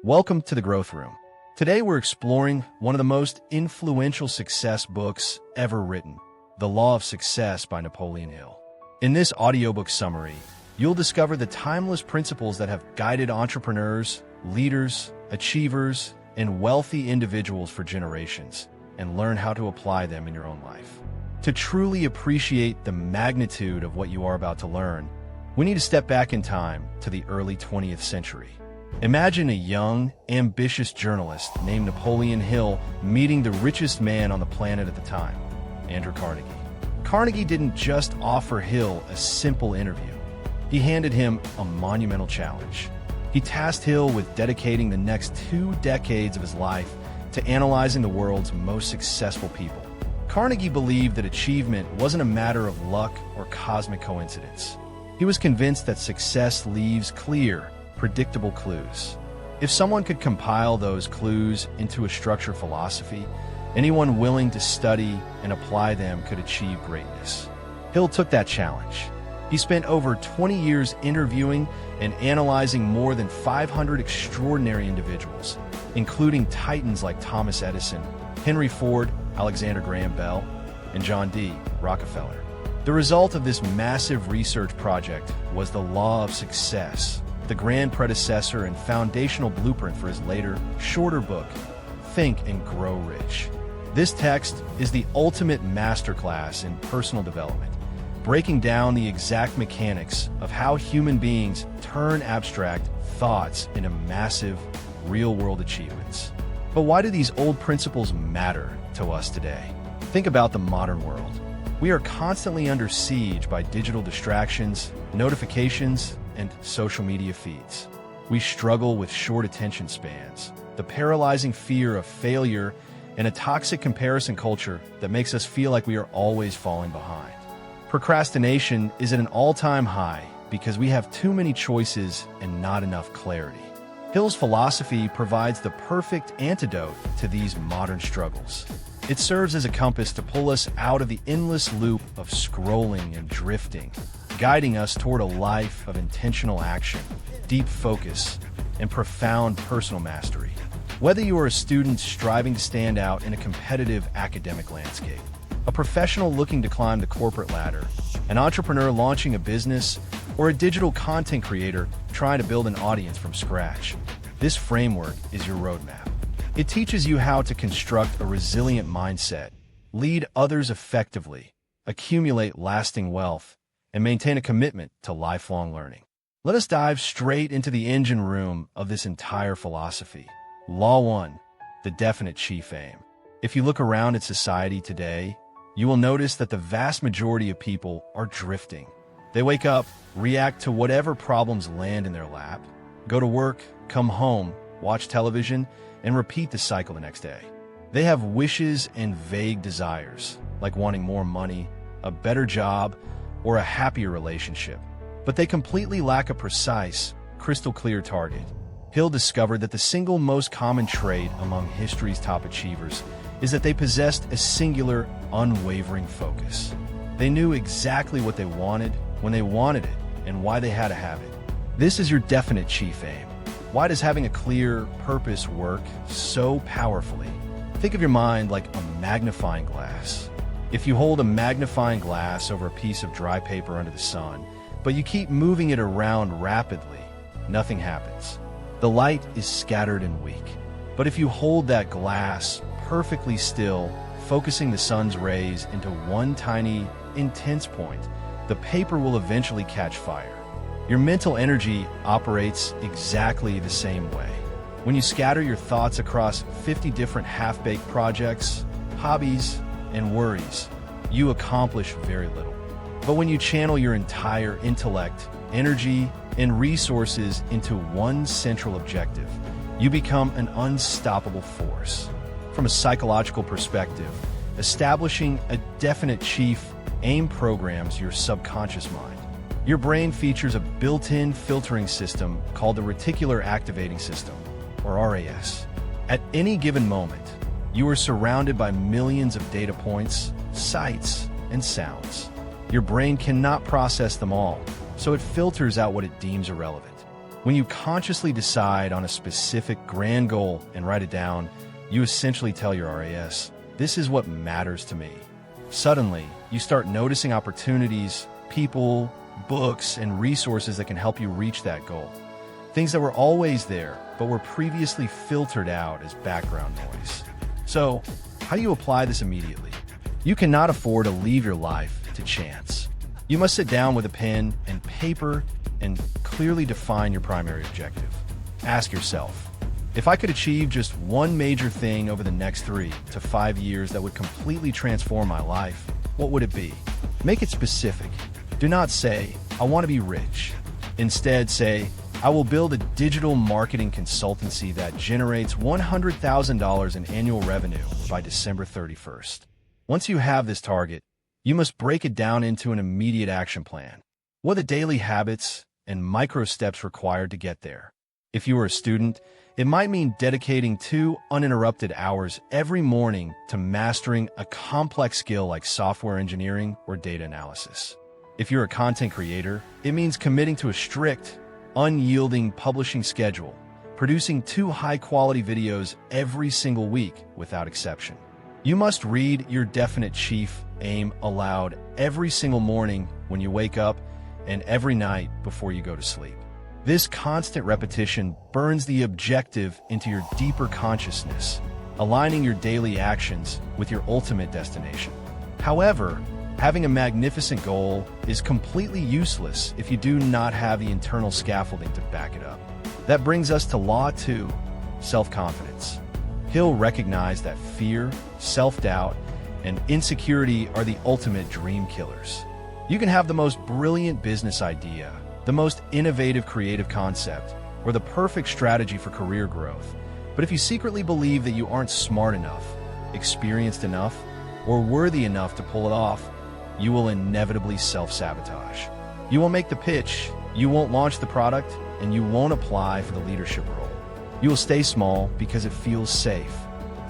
Welcome to the Growth Room. Today we're exploring one of the most influential success books ever written, The Law of Success by Napoleon Hill. In this audiobook summary, you'll discover the timeless principles that have guided entrepreneurs, leaders, achievers, and wealthy individuals for generations, and learn how to apply them in your own life. To truly appreciate the magnitude of what you are about to learn, we need to step back in time to the early 20th century. Imagine a young, ambitious journalist named Napoleon Hill meeting the richest man on the planet at the time, Andrew Carnegie. Carnegie didn't just offer Hill a simple interview. He handed him a monumental challenge. He tasked Hill with dedicating the next 2 decades of his life to analyzing the world's most successful people. Carnegie believed that achievement wasn't a matter of luck or cosmic coincidence. He was convinced that success leaves clear, predictable clues. If someone could compile those clues into a structured philosophy, anyone willing to study and apply them could achieve greatness. Hill took that challenge. He spent over 20 years interviewing and analyzing more than 500 extraordinary individuals, including titans like Thomas Edison, Henry Ford, Alexander Graham Bell, and John D. Rockefeller. The result of this massive research project was The Law of Success, the grand predecessor and foundational blueprint for his later, shorter book, Think and Grow Rich. This text is the ultimate masterclass in personal development, breaking down the exact mechanics of how human beings turn abstract thoughts into massive, real-world achievements. But why do these old principles matter to us today? Think about the modern world. We are constantly under siege by digital distractions, notifications, and social media feeds. We struggle with short attention spans, the paralyzing fear of failure, and a toxic comparison culture that makes us feel like we are always falling behind. Procrastination is at an all-time high because we have too many choices and not enough clarity. Hill's philosophy provides the perfect antidote to these modern struggles. It serves as a compass to pull us out of the endless loop of scrolling and drifting, guiding us toward a life of intentional action, deep focus, and profound personal mastery. Whether you are a student striving to stand out in a competitive academic landscape, a professional looking to climb the corporate ladder, an entrepreneur launching a business, or a digital content creator trying to build an audience from scratch, this framework is your roadmap. It teaches you how to construct a resilient mindset, lead others effectively, accumulate lasting wealth, and maintain a commitment to lifelong learning. Let us dive straight into the engine room of this entire philosophy. Law 1, the definite chief aim. If you look around at society today, you will notice that the vast majority of people are drifting. They wake up, react to whatever problems land in their lap, go to work, come home, watch television, and repeat the cycle the next day. They have wishes and vague desires, like wanting more money, a better job, or a happier relationship. But they completely lack a precise, crystal-clear target. Hill discovered that the single most common trait among history's top achievers is that they possessed a singular, unwavering focus. They knew exactly what they wanted, when they wanted it, and why they had to have it. This is your definite chief aim. Why does having a clear purpose work so powerfully? Think of your mind like a magnifying glass. If you hold a magnifying glass over a piece of dry paper under the sun, but you keep moving it around rapidly, nothing happens. The light is scattered and weak. But if you hold that glass perfectly still, focusing the sun's rays into one tiny, intense point, the paper will eventually catch fire. Your mental energy operates exactly the same way. When you scatter your thoughts across 50 different half-baked projects, hobbies, and worries, you accomplish very little. But when you channel your entire intellect, energy, and resources into one central objective, you become an unstoppable force. From a psychological perspective, establishing a definite chief aim programs your subconscious mind. Your brain features a built-in filtering system called the reticular activating system, or RAS. At any given moment, you are surrounded by millions of data points, sights, and sounds. Your brain cannot process them all, so it filters out what it deems irrelevant. When you consciously decide on a specific grand goal and write it down, you essentially tell your RAS, "This is what matters to me." Suddenly, you start noticing opportunities, people, books, and resources that can help you reach that goal. Things that were always there, but were previously filtered out as background noise. So, how do you apply this immediately? You cannot afford to leave your life to chance. You must sit down with a pen and paper and clearly define your primary objective. Ask yourself, if I could achieve just one major thing over the next 3 to 5 years that would completely transform my life, what would it be? Make it specific. Do not say, "I want to be rich." Instead, say, "I will build a digital marketing consultancy that generates $100,000 in annual revenue by December 31st. Once you have this target, you must break it down into an immediate action plan. What are the daily habits and micro steps required to get there? If you are a student, it might mean dedicating 2 uninterrupted hours every morning to mastering a complex skill like software engineering or data analysis. If you're a content creator, it means committing to a strict, unyielding publishing schedule, producing 2 high-quality videos every single week without exception. You must read your definite chief aim aloud every single morning when you wake up and every night before you go to sleep. This constant repetition burns the objective into your deeper consciousness, aligning your daily actions with your ultimate destination. However, having a magnificent goal is completely useless if you do not have the internal scaffolding to back it up. That brings us to Law 2, self-confidence. Hill recognized that fear, self-doubt, and insecurity are the ultimate dream killers. You can have the most brilliant business idea, the most innovative creative concept, or the perfect strategy for career growth. But if you secretly believe that you aren't smart enough, experienced enough, or worthy enough to pull it off, you will inevitably self-sabotage. You won't make the pitch, you won't launch the product, and you won't apply for the leadership role. You will stay small because it feels safe.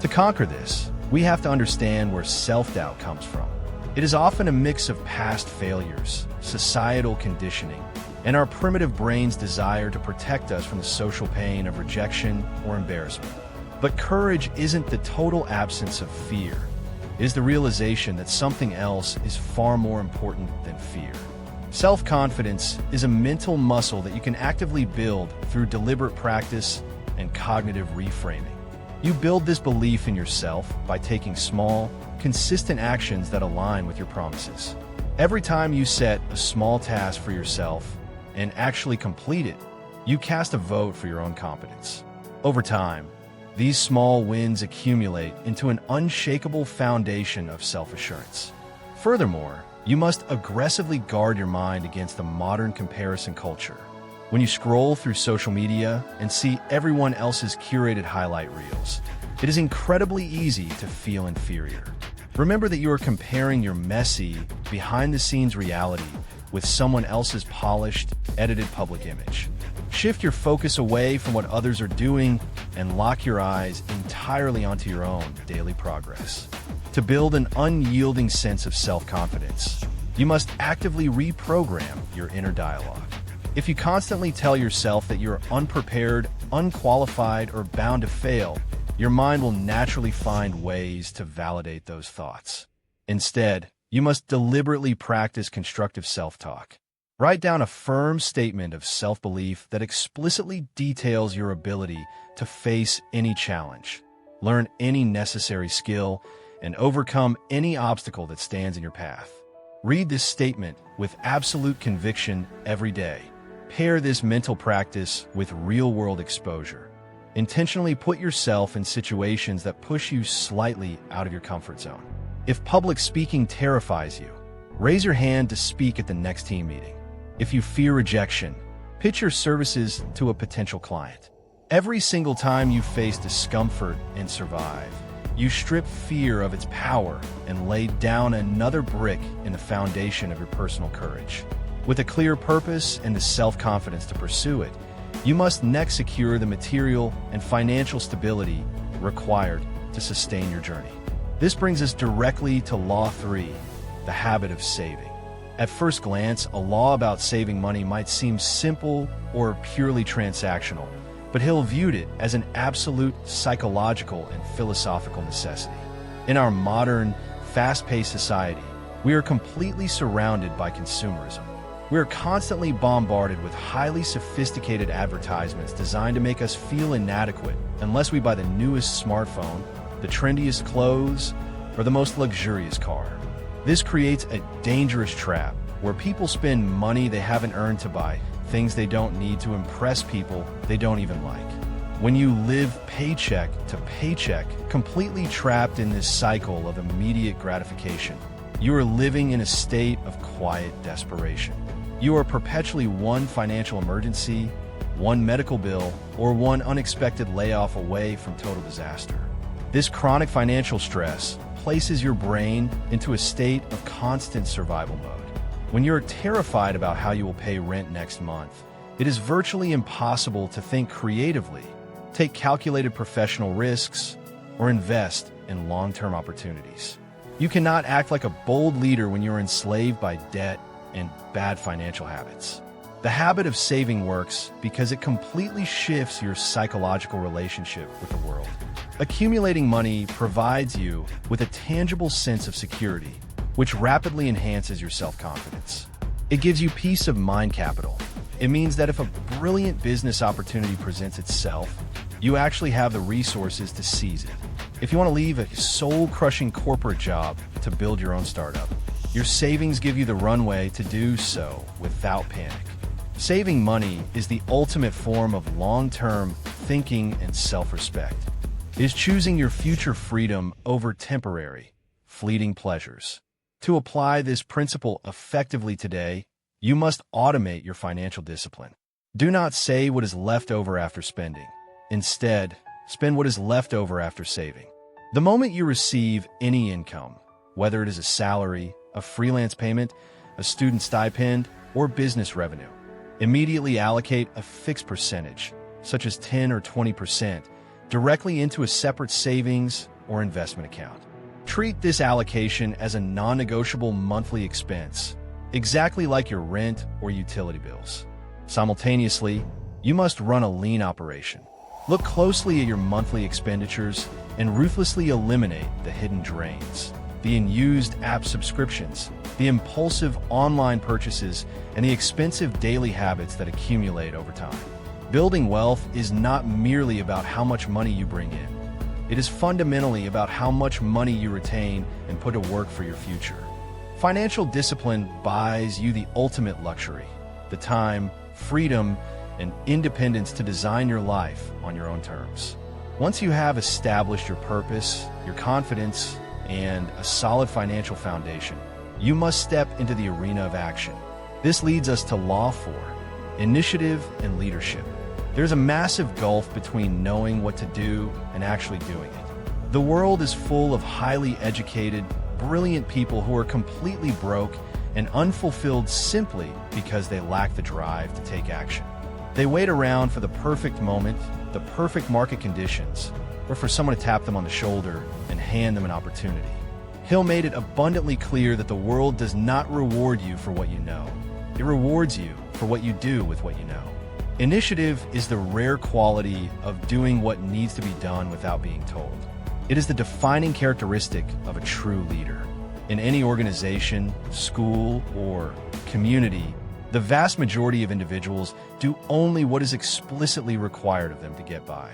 To conquer this, we have to understand where self-doubt comes from. It is often a mix of past failures, societal conditioning, and our primitive brain's desire to protect us from the social pain of rejection or embarrassment. But courage isn't the total absence of fear. It is the realization that something else is far more important than fear. Self-confidence is a mental muscle that you can actively build through deliberate practice and cognitive reframing. You build this belief in yourself by taking small, consistent actions that align with your promises. Every time you set a small task for yourself and actually complete it, you cast a vote for your own competence. Over time, these small wins accumulate into an unshakable foundation of self-assurance. Furthermore, you must aggressively guard your mind against the modern comparison culture. When you scroll through social media and see everyone else's curated highlight reels, it is incredibly easy to feel inferior. Remember that you are comparing your messy, behind-the-scenes reality with someone else's polished, edited public image. Shift your focus away from what others are doing and lock your eyes entirely onto your own daily progress. To build an unyielding sense of self-confidence, you must actively reprogram your inner dialogue. If you constantly tell yourself that you're unprepared, unqualified, or bound to fail, your mind will naturally find ways to validate those thoughts. Instead, you must deliberately practice constructive self-talk. Write down a firm statement of self-belief that explicitly details your ability to face any challenge, learn any necessary skill, and overcome any obstacle that stands in your path. Read this statement with absolute conviction every day. Pair this mental practice with real-world exposure. Intentionally put yourself in situations that push you slightly out of your comfort zone. If public speaking terrifies you, raise your hand to speak at the next team meeting. If you fear rejection, pitch your services to a potential client. Every single time you face discomfort and survive, you strip fear of its power and lay down another brick in the foundation of your personal courage. With a clear purpose and the self-confidence to pursue it, you must next secure the material and financial stability required to sustain your journey. This brings us directly to Law 3, the habit of saving. At first glance, a law about saving money might seem simple or purely transactional, but Hill viewed it as an absolute psychological and philosophical necessity. In our modern, fast-paced society, we are completely surrounded by consumerism. We are constantly bombarded with highly sophisticated advertisements designed to make us feel inadequate unless we buy the newest smartphone, the trendiest clothes, or the most luxurious car. This creates a dangerous trap where people spend money they haven't earned to buy things they don't need to impress people they don't even like. When you live paycheck to paycheck, completely trapped in this cycle of immediate gratification, you are living in a state of quiet desperation. You are perpetually one financial emergency, one medical bill, or one unexpected layoff away from total disaster. This chronic financial stress places your brain into a state of constant survival mode. When you're terrified about how you will pay rent next month, it is virtually impossible to think creatively, take calculated professional risks, or invest in long-term opportunities. You cannot act like a bold leader when you're enslaved by debt and bad financial habits. The habit of saving works because it completely shifts your psychological relationship with the world. Accumulating money provides you with a tangible sense of security, which rapidly enhances your self-confidence. It gives you peace of mind capital. It means that if a brilliant business opportunity presents itself, you actually have the resources to seize it. If you want to leave a soul-crushing corporate job to build your own startup, your savings give you the runway to do so without panic. Saving money is the ultimate form of long-term thinking and self-respect. It is choosing your future freedom over temporary, fleeting pleasures. To apply this principle effectively today, you must automate your financial discipline. Do not say what is left over after spending. Instead, spend what is left over after saving. The moment you receive any income, whether it is a salary, a freelance payment, a student stipend, or business revenue, immediately allocate a fixed percentage, such as 10 or 20%, directly into a separate savings or investment account. Treat this allocation as a non-negotiable monthly expense, exactly like your rent or utility bills. Simultaneously, you must run a lean operation. Look closely at your monthly expenditures and ruthlessly eliminate the hidden drains, the unused app subscriptions, the impulsive online purchases, and the expensive daily habits that accumulate over time. Building wealth is not merely about how much money you bring in. It is fundamentally about how much money you retain and put to work for your future. Financial discipline buys you the ultimate luxury, the time, freedom, and independence to design your life on your own terms. Once you have established your purpose, your confidence, and a solid financial foundation, you must step into the arena of action. This leads us to Law 4, initiative and leadership. There's a massive gulf between knowing what to do and actually doing it. The world is full of highly educated, brilliant people who are completely broke and unfulfilled simply because they lack the drive to take action. They wait around for the perfect moment, the perfect market conditions, or for someone to tap them on the shoulder and hand them an opportunity. Hill made it abundantly clear that the world does not reward you for what you know. It rewards you for what you do with what you know. Initiative is the rare quality of doing what needs to be done without being told. It is the defining characteristic of a true leader. In any organization, school, or community, the vast majority of individuals do only what is explicitly required of them to get by.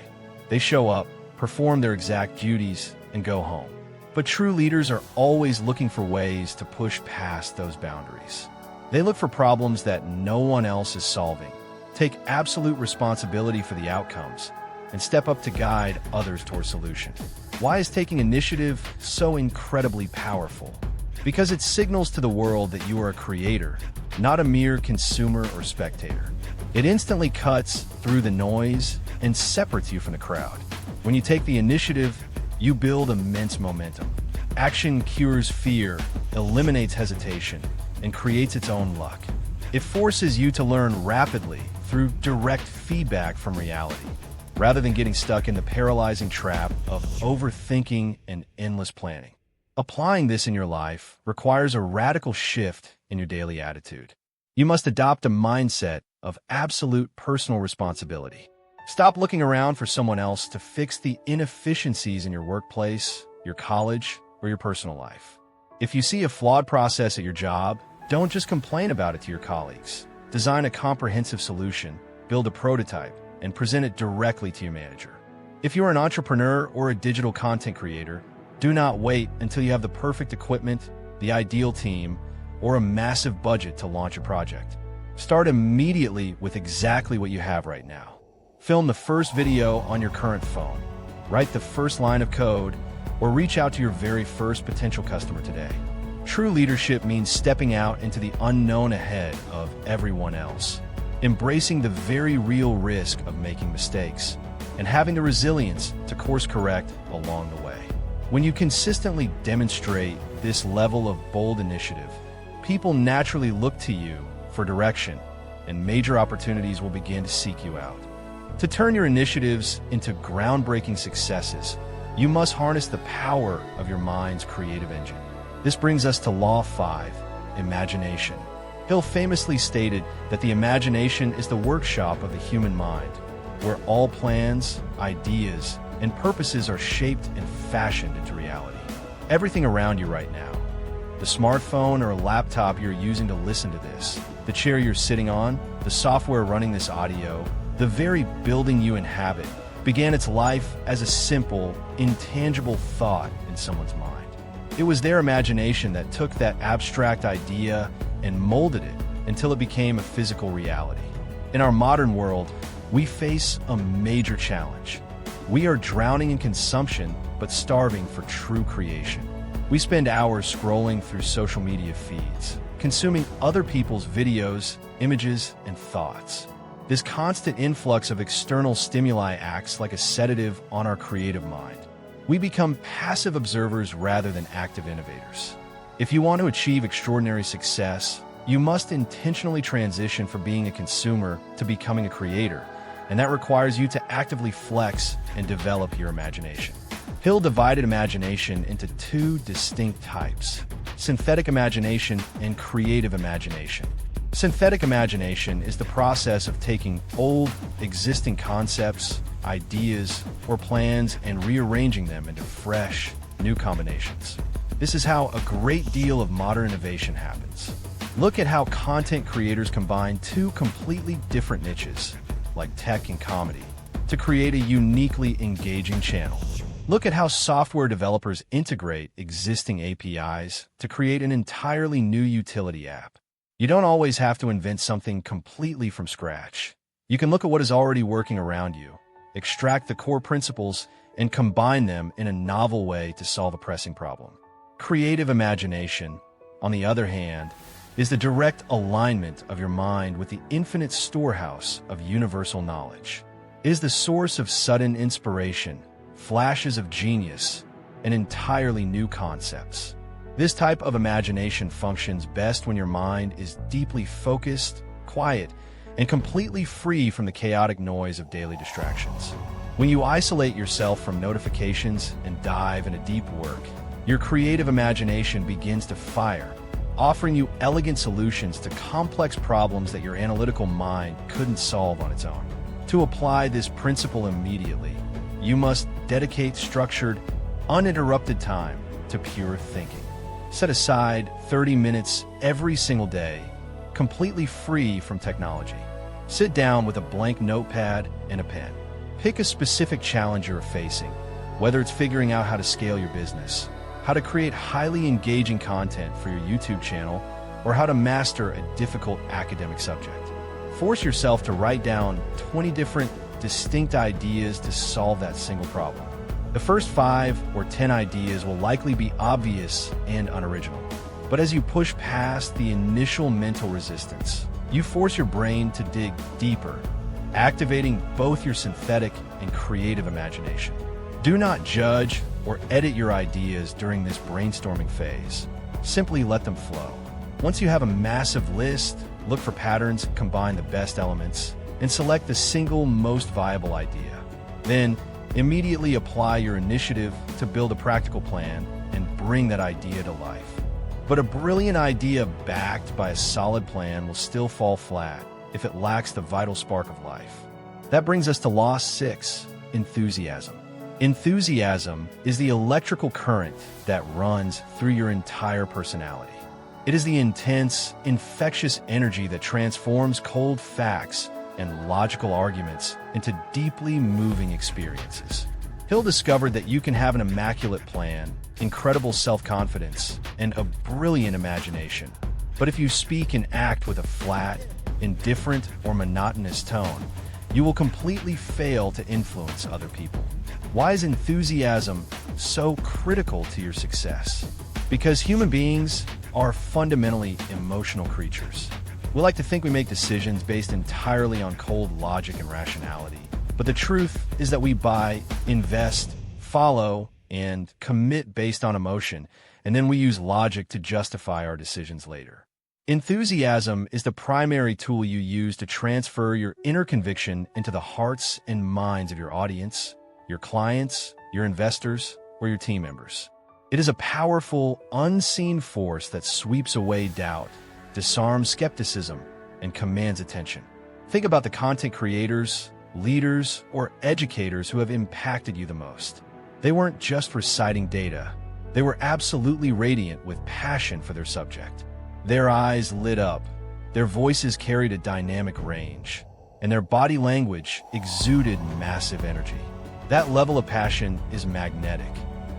They show up, perform their exact duties, and go home. But true leaders are always looking for ways to push past those boundaries. They look for problems that no one else is solving, take absolute responsibility for the outcomes, and step up to guide others toward solution. Why is taking initiative so incredibly powerful? Because it signals to the world that you are a creator, not a mere consumer or spectator. It instantly cuts through the noise and separates you from the crowd. When you take the initiative, you build immense momentum. Action cures fear, eliminates hesitation, and creates its own luck. It forces you to learn rapidly through direct feedback from reality, rather than getting stuck in the paralyzing trap of overthinking and endless planning. Applying this in your life requires a radical shift in your daily attitude. You must adopt a mindset of absolute personal responsibility. Stop looking around for someone else to fix the inefficiencies in your workplace, your college, or your personal life. If you see a flawed process at your job, don't just complain about it to your colleagues. Design a comprehensive solution, build a prototype, and present it directly to your manager. If you're an entrepreneur or a digital content creator, do not wait until you have the perfect equipment, the ideal team, or a massive budget to launch a project. Start immediately with exactly what you have right now. Film the first video on your current phone, write the first line of code, or reach out to your very first potential customer today. True leadership means stepping out into the unknown ahead of everyone else, embracing the very real risk of making mistakes, and having the resilience to course correct along the way. When you consistently demonstrate this level of bold initiative, people naturally look to you for direction, and major opportunities will begin to seek you out. To turn your initiatives into groundbreaking successes, you must harness the power of your mind's creative engine. This brings us to Law 5, imagination. Hill famously stated that the imagination is the workshop of the human mind, where all plans, ideas, and purposes are shaped and fashioned into reality. Everything around you right now, the smartphone or laptop you're using to listen to this, the chair you're sitting on, the software running this audio, the very building you inhabit, began its life as a simple, intangible thought in someone's mind. It was their imagination that took that abstract idea and molded it until it became a physical reality. In our modern world, we face a major challenge. We are drowning in consumption, but starving for true creation. We spend hours scrolling through social media feeds, consuming other people's videos, images, and thoughts. This constant influx of external stimuli acts like a sedative on our creative mind. We become passive observers rather than active innovators. If you want to achieve extraordinary success, you must intentionally transition from being a consumer to becoming a creator, and that requires you to actively flex and develop your imagination. Hill divided imagination into two distinct types: synthetic imagination and creative imagination. Synthetic imagination is the process of taking old, existing concepts, ideas, or plans and rearranging them into fresh, new combinations. This is how a great deal of modern innovation happens. Look at how content creators combine two completely different niches, like tech and comedy, to create a uniquely engaging channel. Look at how software developers integrate existing APIs to create an entirely new utility app. You don't always have to invent something completely from scratch. You can look at what is already working around you, extract the core principles, and combine them in a novel way to solve a pressing problem. Creative imagination, on the other hand, is the direct alignment of your mind with the infinite storehouse of universal knowledge. It is the source of sudden inspiration, flashes of genius, and entirely new concepts. This type of imagination functions best when your mind is deeply focused, quiet, and completely free from the chaotic noise of daily distractions. When you isolate yourself from notifications and dive into deep work, your creative imagination begins to fire, offering you elegant solutions to complex problems that your analytical mind couldn't solve on its own. To apply this principle immediately, you must dedicate structured, uninterrupted time to pure thinking. Set aside 30 minutes every single day, completely free from technology. Sit down with a blank notepad and a pen. Pick a specific challenge you're facing, whether it's figuring out how to scale your business, how to create highly engaging content for your YouTube channel, or how to master a difficult academic subject. Force yourself to write down 20 different, distinct ideas to solve that single problem. The first 5 or 10 ideas will likely be obvious and unoriginal. But as you push past the initial mental resistance, you force your brain to dig deeper, activating both your synthetic and creative imagination. Do not judge or edit your ideas during this brainstorming phase. Simply let them flow. Once you have a massive list, look for patterns, combine the best elements, and select the single most viable idea. Then, immediately apply your initiative to build a practical plan and bring that idea to life. But a brilliant idea backed by a solid plan will still fall flat if it lacks the vital spark of life. That brings us to Law 6, enthusiasm. Enthusiasm is the electrical current that runs through your entire personality. It is the intense, infectious energy that transforms cold facts and logical arguments into deeply moving experiences. Hill discovered that you can have an immaculate plan, incredible self-confidence, and a brilliant imagination. But if you speak and act with a flat, indifferent, or monotonous tone, you will completely fail to influence other people. Why is enthusiasm so critical to your success? Because human beings are fundamentally emotional creatures. We like to think we make decisions based entirely on cold logic and rationality. But the truth is that we buy, invest, follow, and commit based on emotion, and then we use logic to justify our decisions later. Enthusiasm is the primary tool you use to transfer your inner conviction into the hearts and minds of your audience, your clients, your investors, or your team members. It is a powerful, unseen force that sweeps away doubt, disarms skepticism, and commands attention. Think about the content creators, leaders, or educators who have impacted you the most. They weren't just reciting data. They were absolutely radiant with passion for their subject. Their eyes lit up, their voices carried a dynamic range, and their body language exuded massive energy. That level of passion is magnetic.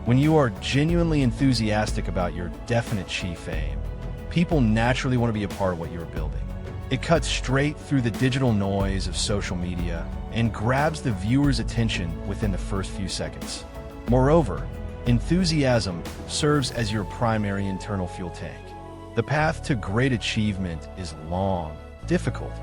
When you are genuinely enthusiastic about your definite chief aim, people naturally want to be a part of what you're building. It cuts straight through the digital noise of social media and grabs the viewer's attention within the first few seconds. Moreover, enthusiasm serves as your primary internal fuel tank. The path to great achievement is long, difficult,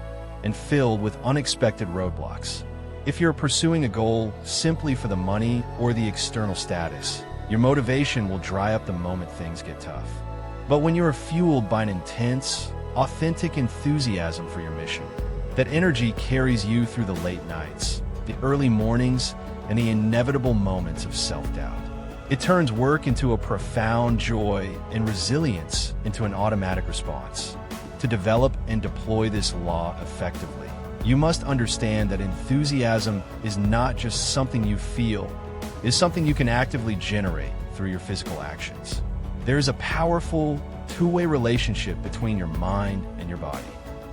and filled with unexpected roadblocks. If you're pursuing a goal simply for the money or the external status, your motivation will dry up the moment things get tough. But when you are fueled by an intense, authentic enthusiasm for your mission, that energy carries you through the late nights, the early mornings, and the inevitable moments of self-doubt. It turns work into a profound joy and resilience into an automatic response. To develop and deploy this law effectively, you must understand that enthusiasm is not just something you feel, it is something you can actively generate through your physical actions. There is a powerful, two-way relationship between your mind and your body.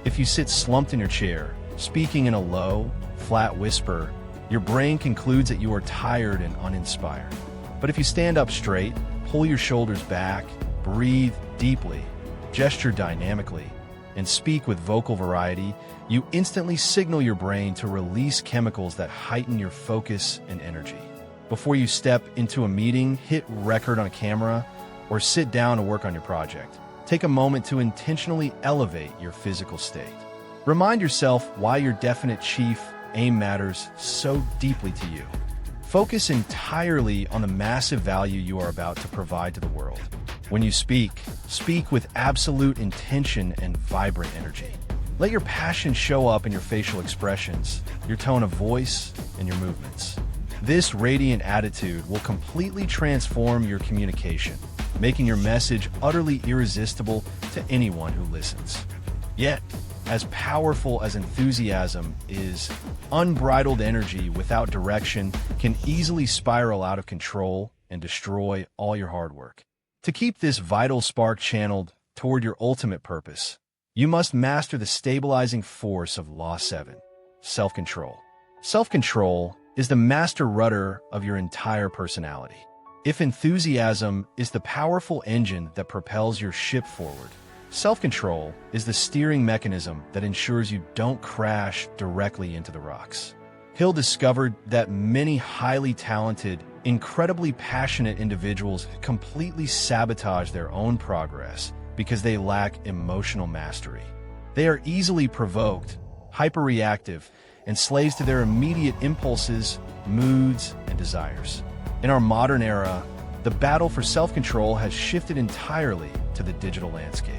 If you sit slumped in your chair, speaking in a low, flat whisper, your brain concludes that you are tired and uninspired. But if you stand up straight, pull your shoulders back, breathe deeply, gesture dynamically, and speak with vocal variety, you instantly signal your brain to release chemicals that heighten your focus and energy. Before you step into a meeting, hit record on a camera, or sit down to work on your project, take a moment to intentionally elevate your physical state. Remind yourself why your definite chief aim matters so deeply to you. Focus entirely on the massive value you are about to provide to the world. When you speak, speak with absolute intention and vibrant energy. Let your passion show up in your facial expressions, your tone of voice, and your movements. This radiant attitude will completely transform your communication, making your message utterly irresistible to anyone who listens. Yet, as powerful as enthusiasm is, unbridled energy without direction can easily spiral out of control and destroy all your hard work. To keep this vital spark channeled toward your ultimate purpose, you must master the stabilizing force of Law 7, self-control. Self-control is the master rudder of your entire personality. If enthusiasm is the powerful engine that propels your ship forward, self-control is the steering mechanism that ensures you don't crash directly into the rocks. Hill discovered that many highly talented, incredibly passionate individuals completely sabotage their own progress because they lack emotional mastery. They are easily provoked, hyperreactive, and slaves to their immediate impulses, moods, and desires. In our modern era, the battle for self-control has shifted entirely to the digital landscape.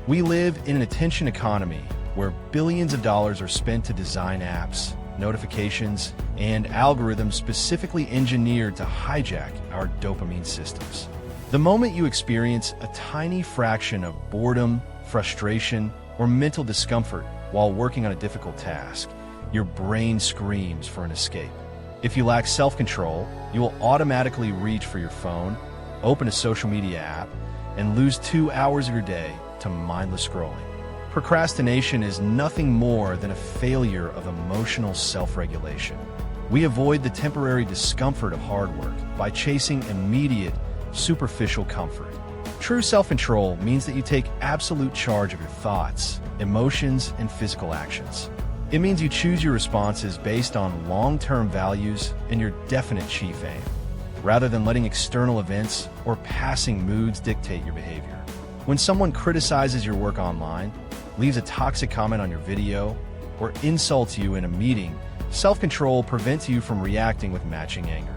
We live in an attention economy where billions of dollars are spent to design apps, notifications, and algorithms specifically engineered to hijack our dopamine systems. The moment you experience a tiny fraction of boredom, frustration, or mental discomfort while working on a difficult task, your brain screams for an escape. If you lack self-control, you will automatically reach for your phone, open a social media app, and lose 2 hours of your day to mindless scrolling. Procrastination is nothing more than a failure of emotional self-regulation. We avoid the temporary discomfort of hard work by chasing immediate, superficial comfort. True self-control means that you take absolute charge of your thoughts, emotions, and physical actions. It means you choose your responses based on long-term values and your definite chief aim, rather than letting external events or passing moods dictate your behavior. When someone criticizes your work online, leaves a toxic comment on your video, or insults you in a meeting, self-control prevents you from reacting with matching anger.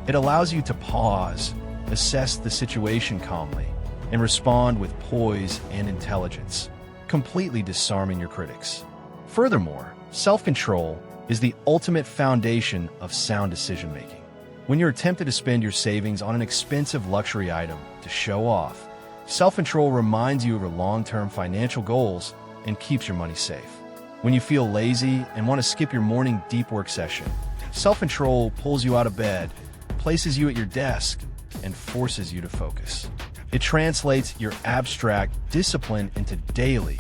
It allows you to pause, assess the situation calmly, and respond with poise and intelligence, completely disarming your critics. Furthermore, self-control is the ultimate foundation of sound decision-making. When you're tempted to spend your savings on an expensive luxury item to show off, self-control reminds you of your long-term financial goals and keeps your money safe. When you feel lazy and want to skip your morning deep work session, self-control pulls you out of bed, places you at your desk, and forces you to focus. It translates your abstract discipline into daily,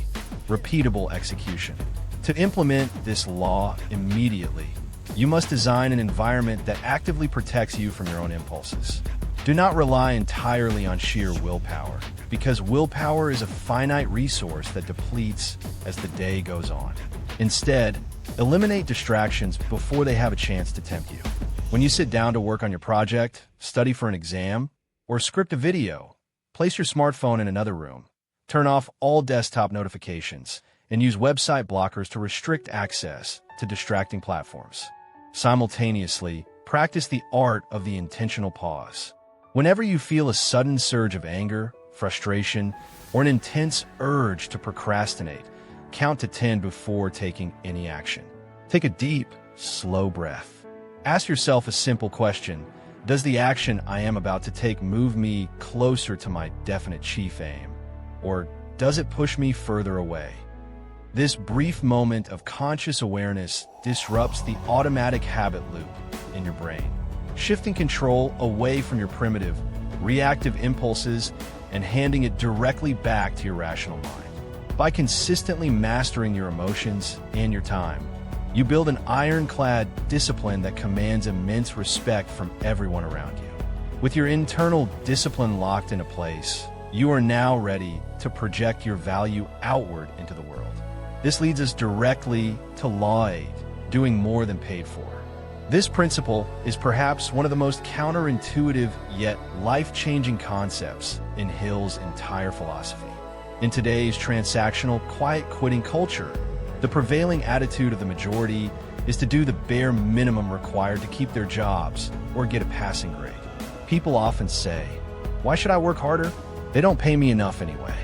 repeatable execution. To implement this law immediately, you must design an environment that actively protects you from your own impulses. Do not rely entirely on sheer willpower, because willpower is a finite resource that depletes as the day goes on. Instead, eliminate distractions before they have a chance to tempt you. When you sit down to work on your project, study for an exam, or script a video, place your smartphone in another room. Turn off all desktop notifications and use website blockers to restrict access to distracting platforms. Simultaneously, practice the art of the intentional pause. Whenever you feel a sudden surge of anger, frustration, or an intense urge to procrastinate, count to 10 before taking any action. Take a deep, slow breath. Ask yourself a simple question: does the action I am about to take move me closer to my definite chief aim, or does it push me further away? This brief moment of conscious awareness disrupts the automatic habit loop in your brain, shifting control away from your primitive, reactive impulses and handing it directly back to your rational mind. By consistently mastering your emotions and your time, you build an ironclad discipline that commands immense respect from everyone around you. With your internal discipline locked into place, you are now ready to project your value outward into the world. This leads us directly to Law 8, doing more than paid for. This principle is perhaps one of the most counterintuitive yet life-changing concepts in Hill's entire philosophy. In today's transactional, quiet quitting culture, the prevailing attitude of the majority is to do the bare minimum required to keep their jobs or get a passing grade. People often say, "Why should I work harder? They don't pay me enough anyway.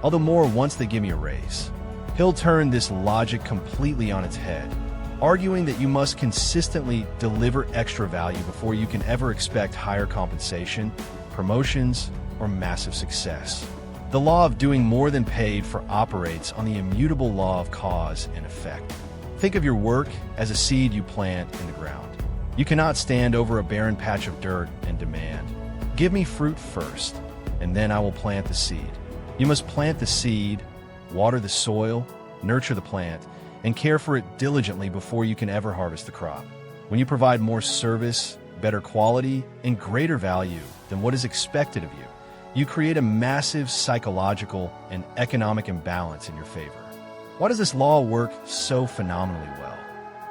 I'll do more once they give me a raise." Hill turned this logic completely on its head, arguing that you must consistently deliver extra value before you can ever expect higher compensation, promotions, or massive success. The law of doing more than paid for operates on the immutable law of cause and effect. Think of your work as a seed you plant in the ground. You cannot stand over a barren patch of dirt and demand, "Give me fruit first, and then I will plant the seed." You must plant the seed, water the soil, nurture the plant, and care for it diligently before you can ever harvest the crop. When you provide more service, better quality, and greater value than what is expected of you, you create a massive psychological and economic imbalance in your favor. Why does this law work so phenomenally well?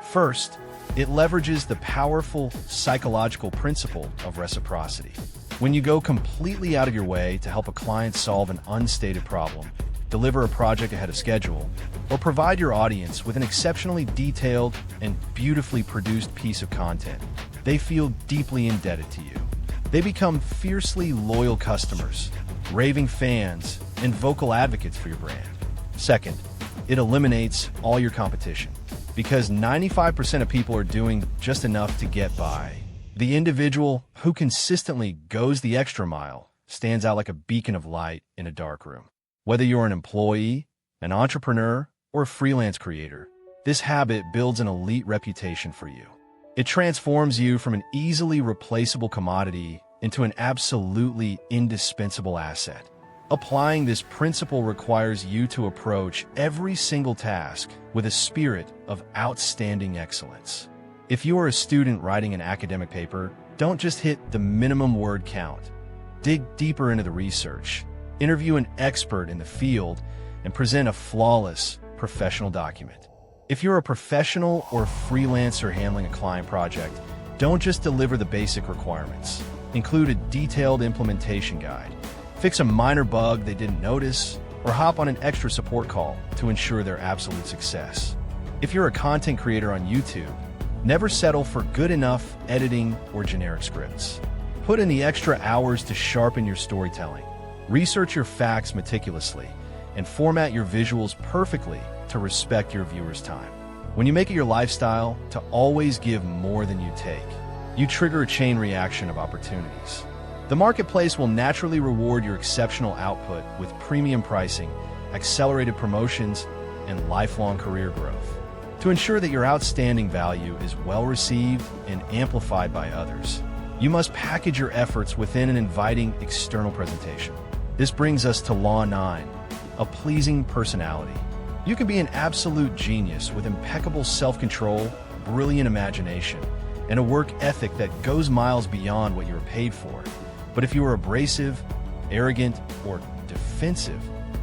First, it leverages the powerful psychological principle of reciprocity. When you go completely out of your way to help a client solve an unstated problem, deliver a project ahead of schedule, or provide your audience with an exceptionally detailed and beautifully produced piece of content, they feel deeply indebted to you. They become fiercely loyal customers, raving fans, and vocal advocates for your brand. Second, it eliminates all your competition. Because 95% of people are doing just enough to get by, the individual who consistently goes the extra mile stands out like a beacon of light in a dark room. Whether you're an employee, an entrepreneur, or a freelance creator, this habit builds an elite reputation for you. It transforms you from an easily replaceable commodity into an absolutely indispensable asset. Applying this principle requires you to approach every single task with a spirit of outstanding excellence. If you are a student writing an academic paper, don't just hit the minimum word count. Dig deeper into the research, interview an expert in the field, and present a flawless, professional document. If you're a professional or freelancer handling a client project, don't just deliver the basic requirements. Include a detailed implementation guide. Fix a minor bug they didn't notice, or hop on an extra support call to ensure their absolute success. If you're a content creator on YouTube, never settle for good enough editing or generic scripts. Put in the extra hours to sharpen your storytelling. Research your facts meticulously and format your visuals perfectly to respect your viewers' time. When you make it your lifestyle to always give more than you take, you trigger a chain reaction of opportunities. The marketplace will naturally reward your exceptional output with premium pricing, accelerated promotions, and lifelong career growth. To ensure that your outstanding value is well received and amplified by others, you must package your efforts within an inviting external presentation. This brings us to Law 9, a pleasing personality. You can be an absolute genius with impeccable self-control, brilliant imagination, and a work ethic that goes miles beyond what you are paid for. But if you are abrasive, arrogant, or defensive,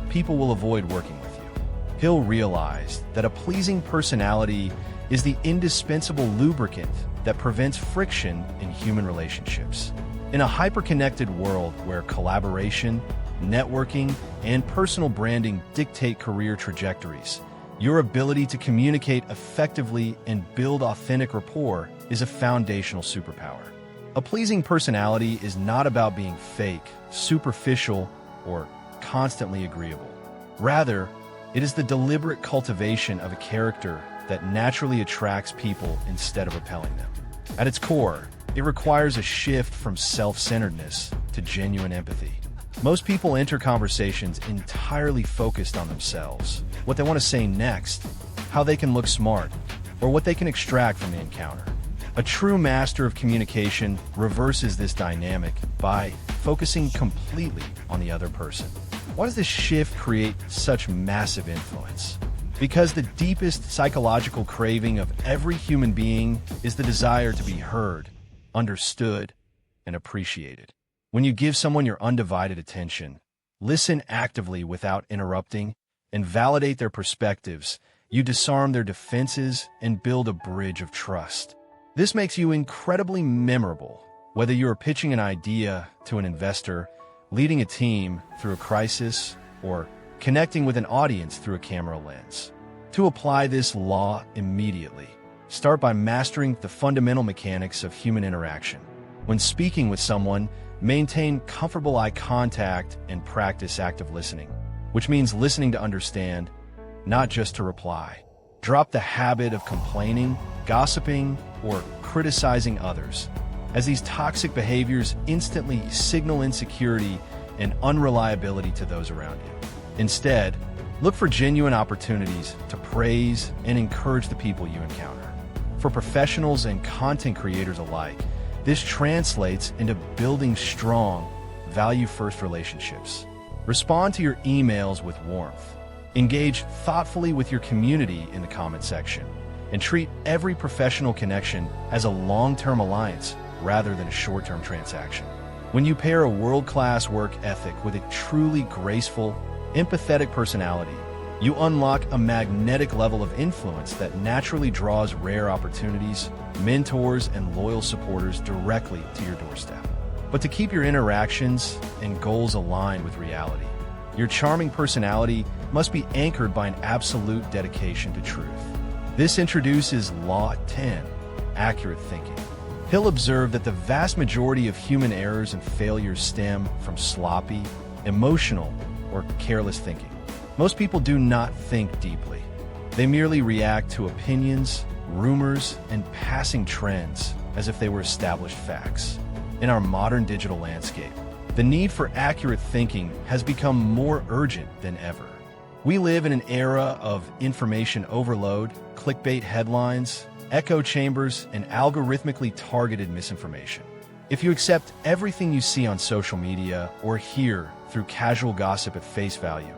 people will avoid working with you. Hill realized that a pleasing personality is the indispensable lubricant that prevents friction in human relationships. In a hyper-connected world where collaboration, networking, and personal branding dictate career trajectories, your ability to communicate effectively and build authentic rapport is a foundational superpower. A pleasing personality is not about being fake, superficial, or constantly agreeable. Rather, it is the deliberate cultivation of a character that naturally attracts people instead of repelling them. At its core, it requires a shift from self-centeredness to genuine empathy. Most people enter conversations entirely focused on themselves, what they want to say next, how they can look smart, or what they can extract from the encounter. A true master of communication reverses this dynamic by focusing completely on the other person. Why does this shift create such massive influence? Because the deepest psychological craving of every human being is the desire to be heard, understood, and appreciated. When you give someone your undivided attention, listen actively without interrupting, and validate their perspectives, you disarm their defenses and build a bridge of trust. This makes you incredibly memorable, whether you are pitching an idea to an investor, leading a team through a crisis, or connecting with an audience through a camera lens. To apply this law immediately, start by mastering the fundamental mechanics of human interaction. When speaking with someone, maintain comfortable eye contact and practice active listening, which means listening to understand, not just to reply. Drop the habit of complaining, gossiping, or criticizing others, as these toxic behaviors instantly signal insecurity and unreliability to those around you. Instead, look for genuine opportunities to praise and encourage the people you encounter. For professionals and content creators alike, this translates into building strong, value-first relationships. Respond to your emails with warmth. Engage thoughtfully with your community in the comment section, and treat every professional connection as a long-term alliance rather than a short-term transaction. When you pair a world-class work ethic with a truly graceful, empathetic personality, you unlock a magnetic level of influence that naturally draws rare opportunities, mentors, and loyal supporters directly to your doorstep. But to keep your interactions and goals aligned with reality, your charming personality must be anchored by an absolute dedication to truth. This introduces Law 10, accurate thinking. Hill observed that the vast majority of human errors and failures stem from sloppy, emotional, or careless thinking. Most people do not think deeply. They merely react to opinions, rumors, and passing trends as if they were established facts. In our modern digital landscape, The need for accurate thinking has become more urgent than ever. We live in an era of information overload, clickbait headlines, echo chambers, and algorithmically targeted misinformation. If you accept everything you see on social media or hear through casual gossip at face value,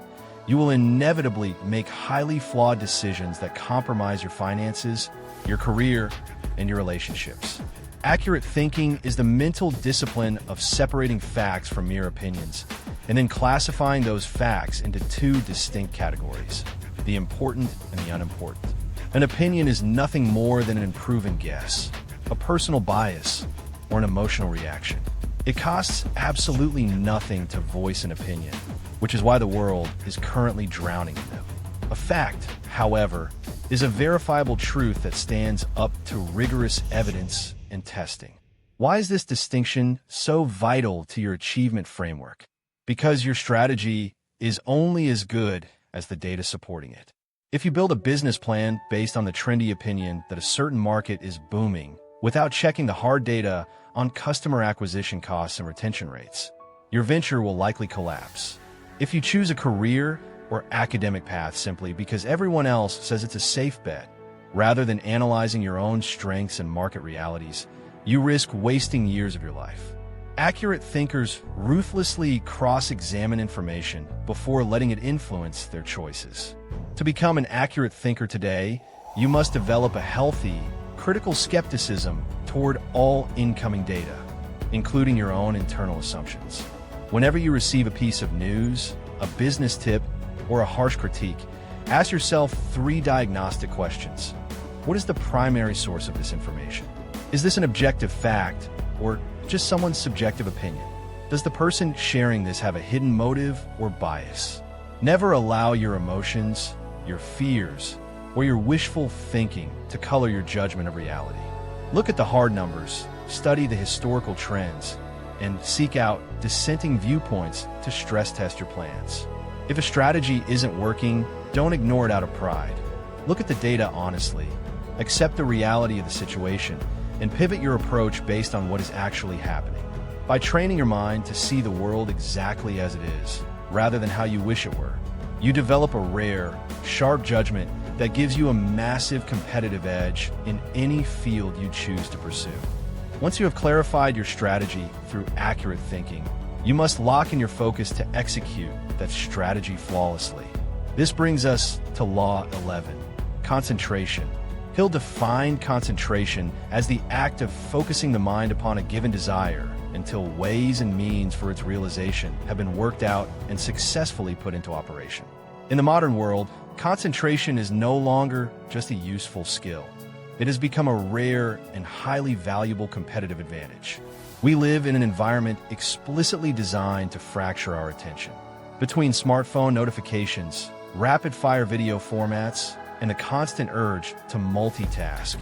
you will inevitably make highly flawed decisions that compromise your finances, your career, and your relationships. Accurate thinking is the mental discipline of separating facts from mere opinions, and then classifying those facts into two distinct categories: the important and the unimportant. An opinion is nothing more than an unproven guess, a personal bias, or an emotional reaction. It costs absolutely nothing to voice an opinion, which is why the world is currently drowning in them. A fact, however, is a verifiable truth that stands up to rigorous evidence and testing. Why is this distinction so vital to your achievement framework? Because your strategy is only as good as the data supporting it. If you build a business plan based on the trendy opinion that a certain market is booming, without checking the hard data on customer acquisition costs and retention rates, your venture will likely collapse. If you choose a career or academic path simply because everyone else says it's a safe bet, rather than analyzing your own strengths and market realities, you risk wasting years of your life. Accurate thinkers ruthlessly cross-examine information before letting it influence their choices. To become an accurate thinker today, you must develop a healthy, critical skepticism toward all incoming data, including your own internal assumptions. Whenever you receive a piece of news, a business tip, or a harsh critique, ask yourself 3 diagnostic questions. What is the primary source of this information? Is this an objective fact or just someone's subjective opinion? Does the person sharing this have a hidden motive or bias? Never allow your emotions, your fears, or your wishful thinking to color your judgment of reality. Look at the hard numbers, study the historical trends, and seek out dissenting viewpoints to stress test your plans. If a strategy isn't working, don't ignore it out of pride. Look at the data honestly, accept the reality of the situation, and pivot your approach based on what is actually happening. By training your mind to see the world exactly as it is, rather than how you wish it were, you develop a rare, sharp judgment that gives you a massive competitive edge in any field you choose to pursue. Once you have clarified your strategy through accurate thinking, you must lock in your focus to execute that strategy flawlessly. This brings us to Law 11, concentration. Hill defined concentration as the act of focusing the mind upon a given desire until ways and means for its realization have been worked out and successfully put into operation. In the modern world, concentration is no longer just a useful skill. It has become a rare and highly valuable competitive advantage. We live in an environment explicitly designed to fracture our attention. Between smartphone notifications, rapid-fire video formats, and the constant urge to multitask,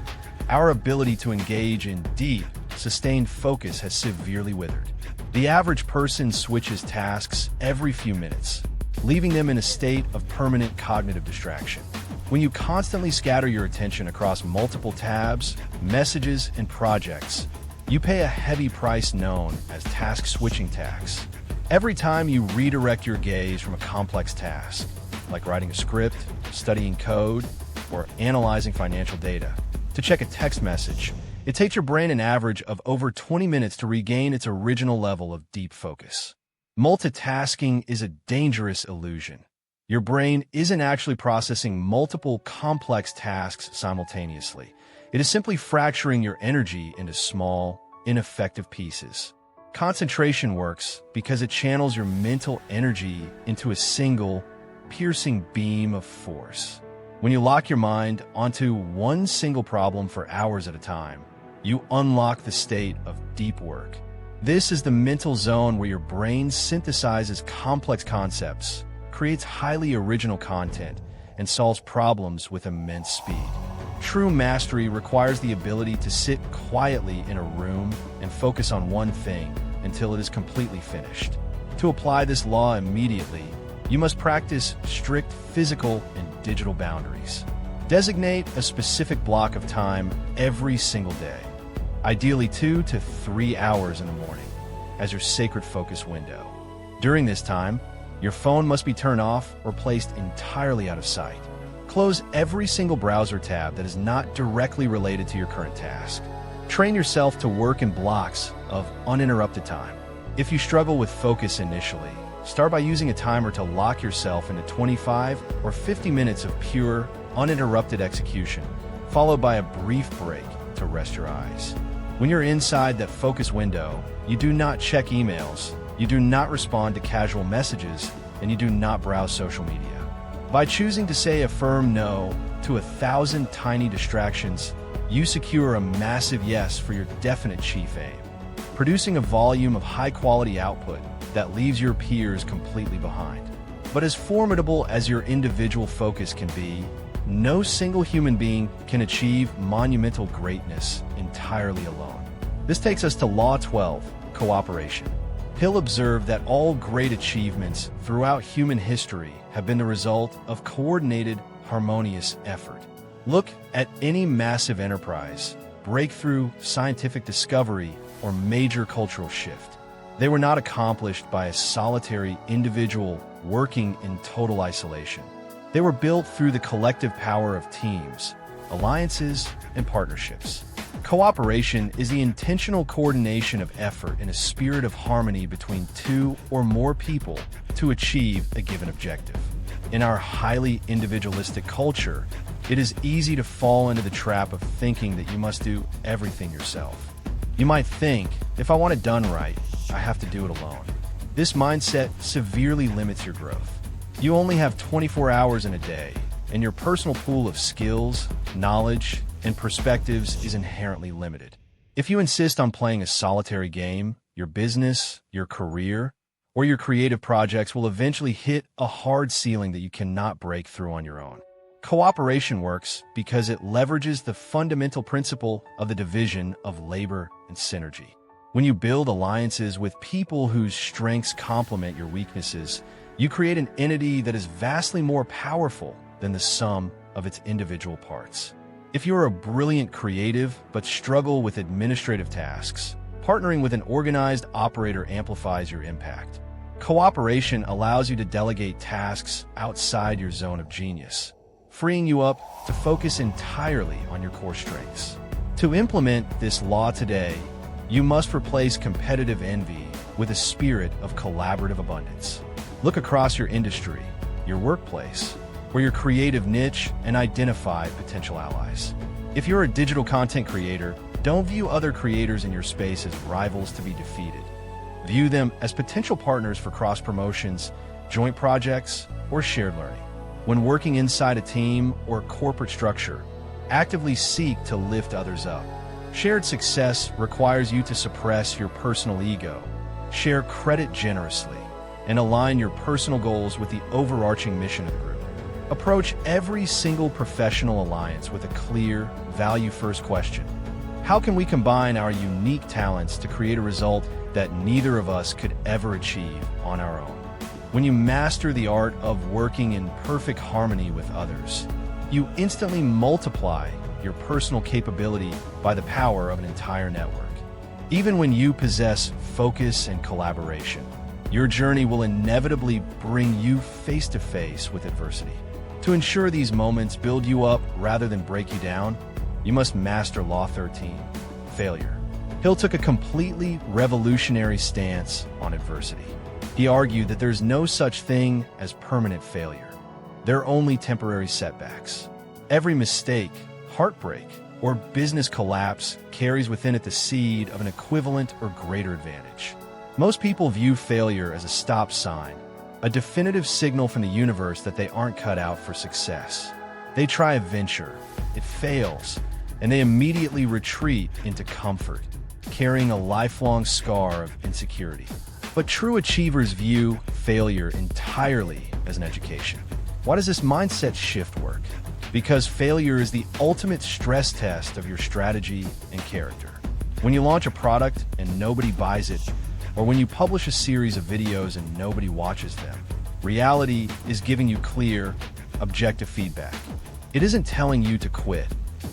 our ability to engage in deep, sustained focus has severely withered. The average person switches tasks every few minutes, leaving them in a state of permanent cognitive distraction. When you constantly scatter your attention across multiple tabs, messages, and projects, you pay a heavy price known as task switching tax. Every time you redirect your gaze from a complex task, like writing a script, studying code, or analyzing financial data, to check a text message, it takes your brain an average of over 20 minutes to regain its original level of deep focus. Multitasking is a dangerous illusion. Your brain isn't actually processing multiple complex tasks simultaneously. It is simply fracturing your energy into small, ineffective pieces. Concentration works because it channels your mental energy into a single, piercing beam of force. When you lock your mind onto one single problem for hours at a time, you unlock the state of deep work. This is the mental zone where your brain synthesizes complex concepts, creates highly original content, and solves problems with immense speed. True mastery requires the ability to sit quietly in a room and focus on one thing until it is completely finished. To apply this law immediately, you must practice strict physical and digital boundaries. Designate a specific block of time every single day, ideally 2 to 3 hours in the morning, as your sacred focus window. During this time, your phone must be turned off or placed entirely out of sight. Close every single browser tab that is not directly related to your current task. Train yourself to work in blocks of uninterrupted time. If you struggle with focus initially, start by using a timer to lock yourself into 25 or 50 minutes of pure, uninterrupted execution, followed by a brief break to rest your eyes. When you're inside that focus window, you do not check emails, you do not respond to casual messages, and you do not browse social media. By choosing to say a firm no to 1,000 tiny distractions, you secure a massive yes for your definite chief aim, producing a volume of high-quality output that leaves your peers completely behind. But as formidable as your individual focus can be, no single human being can achieve monumental greatness entirely alone. This takes us to Law 12, cooperation. Hill observed that all great achievements throughout human history have been the result of coordinated, harmonious effort. Look at any massive enterprise, breakthrough, scientific discovery, or major cultural shift. They were not accomplished by a solitary individual working in total isolation. They were built through the collective power of teams, alliances, and partnerships. Cooperation is the intentional coordination of effort in a spirit of harmony between two or more people to achieve a given objective. In our highly individualistic culture, it is easy to fall into the trap of thinking that you must do everything yourself. You might think, if I want it done right, I have to do it alone. This mindset severely limits your growth. You only have 24 hours in a day, and your personal pool of skills, knowledge, and perspectives is inherently limited. If you insist on playing a solitary game, your business, your career, or your creative projects will eventually hit a hard ceiling that you cannot break through on your own. Cooperation works because it leverages the fundamental principle of the division of labor and synergy. When you build alliances with people whose strengths complement your weaknesses, you create an entity that is vastly more powerful than the sum of its individual parts. If you're a brilliant creative but struggle with administrative tasks, partnering with an organized operator amplifies your impact. Cooperation allows you to delegate tasks outside your zone of genius, freeing you up to focus entirely on your core strengths. To implement this law today, you must replace competitive envy with a spirit of collaborative abundance. Look across your industry, your workplace, or your creative niche and identify potential allies. If you're a digital content creator, don't view other creators in your space as rivals to be defeated. View them as potential partners for cross-promotions, joint projects, or shared learning. When working inside a team or corporate structure, actively seek to lift others up. Shared success requires you to suppress your personal ego, share credit generously, and align your personal goals with the overarching mission of the group. Approach every single professional alliance with a clear, value-first question. How can we combine our unique talents to create a result that neither of us could ever achieve on our own? When you master the art of working in perfect harmony with others, you instantly multiply your personal capability by the power of an entire network. Even when you possess focus and collaboration, your journey will inevitably bring you face to face with adversity. To ensure these moments build you up rather than break you down, you must master Law 13, failure. Hill took a completely revolutionary stance on adversity. He argued that there's no such thing as permanent failure. There are only temporary setbacks. Every mistake, heartbreak, or business collapse carries within it the seed of an equivalent or greater advantage. Most people view failure as a stop sign, a definitive signal from the universe that they aren't cut out for success. They try a venture, it fails, and they immediately retreat into comfort, carrying a lifelong scar of insecurity. But true achievers view failure entirely as an education. Why does this mindset shift work? Because failure is the ultimate stress test of your strategy and character. When you launch a product and nobody buys it, or when you publish a series of videos and nobody watches them, reality is giving you clear, objective feedback. It isn't telling you to quit.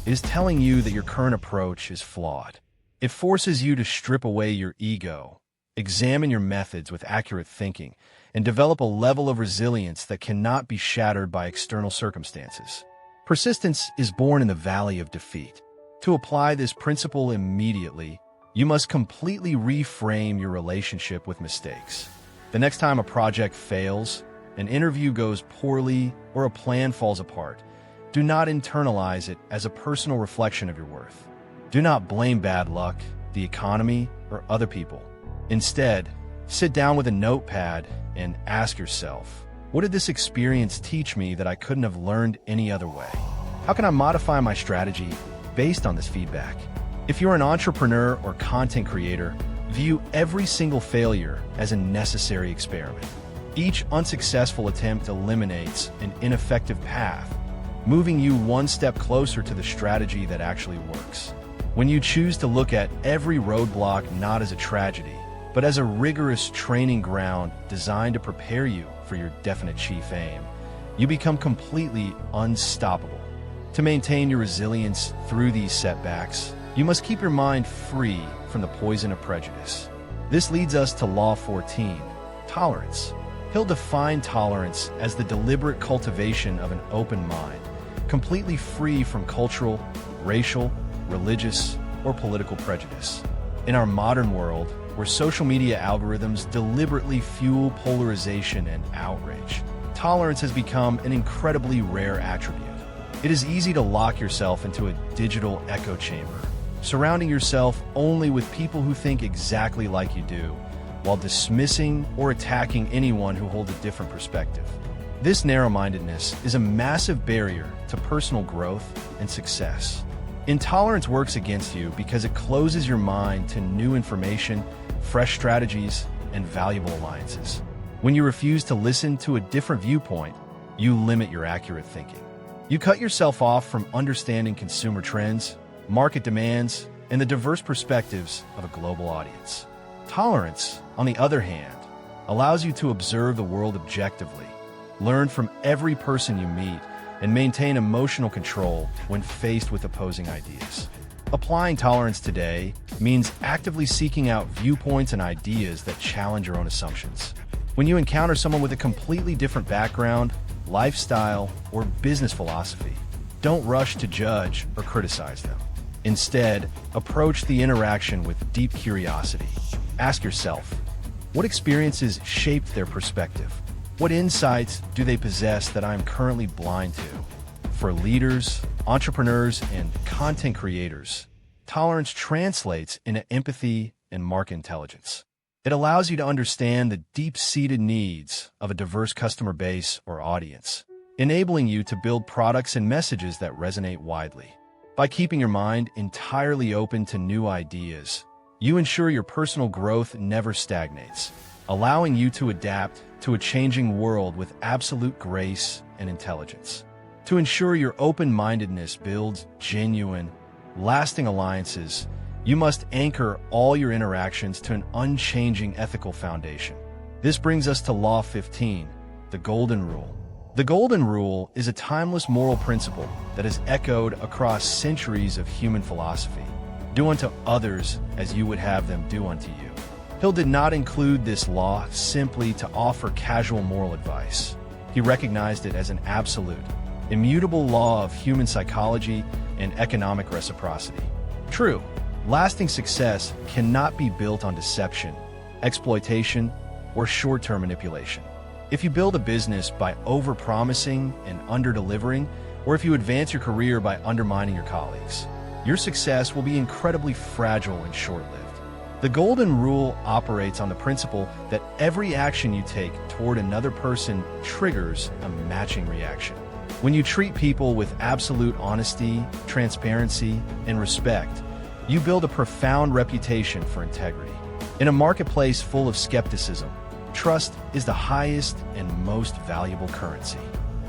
It is telling you that your current approach is flawed. It forces you to strip away your ego, Examine your methods with accurate thinking and develop a level of resilience that cannot be shattered by external circumstances. Persistence is born in the valley of defeat. To apply this principle immediately, you must completely reframe your relationship with mistakes. The next time a project fails, an interview goes poorly, or a plan falls apart, do not internalize it as a personal reflection of your worth. Do not blame bad luck, the economy, or other people. Instead, sit down with a notepad and ask yourself, what did this experience teach me that I couldn't have learned any other way? How can I modify my strategy based on this feedback? If you're an entrepreneur or content creator, view every single failure as a necessary experiment. Each unsuccessful attempt eliminates an ineffective path, moving you one step closer to the strategy that actually works. When you choose to look at every roadblock not as a tragedy, but as a rigorous training ground designed to prepare you for your definite chief aim, you become completely unstoppable. To maintain your resilience through these setbacks, you must keep your mind free from the poison of prejudice. This leads us to Law 14, tolerance. Hill defined tolerance as the deliberate cultivation of an open mind, completely free from cultural, racial, religious, or political prejudice. In our modern world, where social media algorithms deliberately fuel polarization and outrage, tolerance has become an incredibly rare attribute. It is easy to lock yourself into a digital echo chamber, surrounding yourself only with people who think exactly like you do, while dismissing or attacking anyone who holds a different perspective. This narrow-mindedness is a massive barrier to personal growth and success. Intolerance works against you because it closes your mind to new information, fresh strategies, and valuable alliances. When you refuse to listen to a different viewpoint, you limit your accurate thinking. You cut yourself off from understanding consumer trends, market demands, and the diverse perspectives of a global audience. Tolerance, on the other hand, allows you to observe the world objectively, learn from every person you meet, and maintain emotional control when faced with opposing ideas. Applying tolerance today means actively seeking out viewpoints and ideas that challenge your own assumptions. When you encounter someone with a completely different background, lifestyle, or business philosophy, don't rush to judge or criticize them. Instead, approach the interaction with deep curiosity. Ask yourself, what experiences shaped their perspective? What insights do they possess that I am currently blind to? For leaders, entrepreneurs, and content creators, tolerance translates into empathy and market intelligence. It allows you to understand the deep-seated needs of a diverse customer base or audience, enabling you to build products and messages that resonate widely. By keeping your mind entirely open to new ideas, you ensure your personal growth never stagnates, allowing you to adapt to a changing world with absolute grace and intelligence. To ensure your open-mindedness builds genuine, lasting alliances, you must anchor all your interactions to an unchanging ethical foundation. This brings us to Law 15, the Golden Rule. The Golden Rule is a timeless moral principle that is echoed across centuries of human philosophy. Do unto others as you would have them do unto you. Hill did not include this law simply to offer casual moral advice. He recognized it as an absolute, immutable law of human psychology and economic reciprocity. True, lasting success cannot be built on deception, exploitation, or short-term manipulation. If you build a business by over-promising and under-delivering, or if you advance your career by undermining your colleagues, your success will be incredibly fragile and short-lived. The Golden Rule operates on the principle that every action you take toward another person triggers a matching reaction. When you treat people with absolute honesty, transparency, and respect, you build a profound reputation for integrity. In a marketplace full of skepticism, trust is the highest and most valuable currency.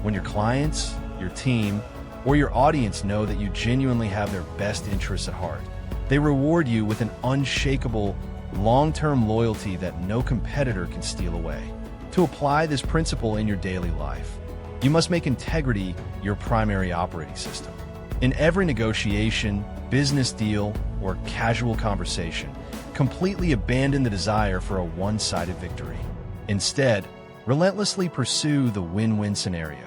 When your clients, your team, or your audience know that you genuinely have their best interests at heart, they reward you with an unshakable, long-term loyalty that no competitor can steal away. To apply this principle in your daily life, you must make integrity your primary operating system. In every negotiation, business deal, or casual conversation, Completely abandon the desire for a one-sided victory. Instead, relentlessly pursue the win-win scenario.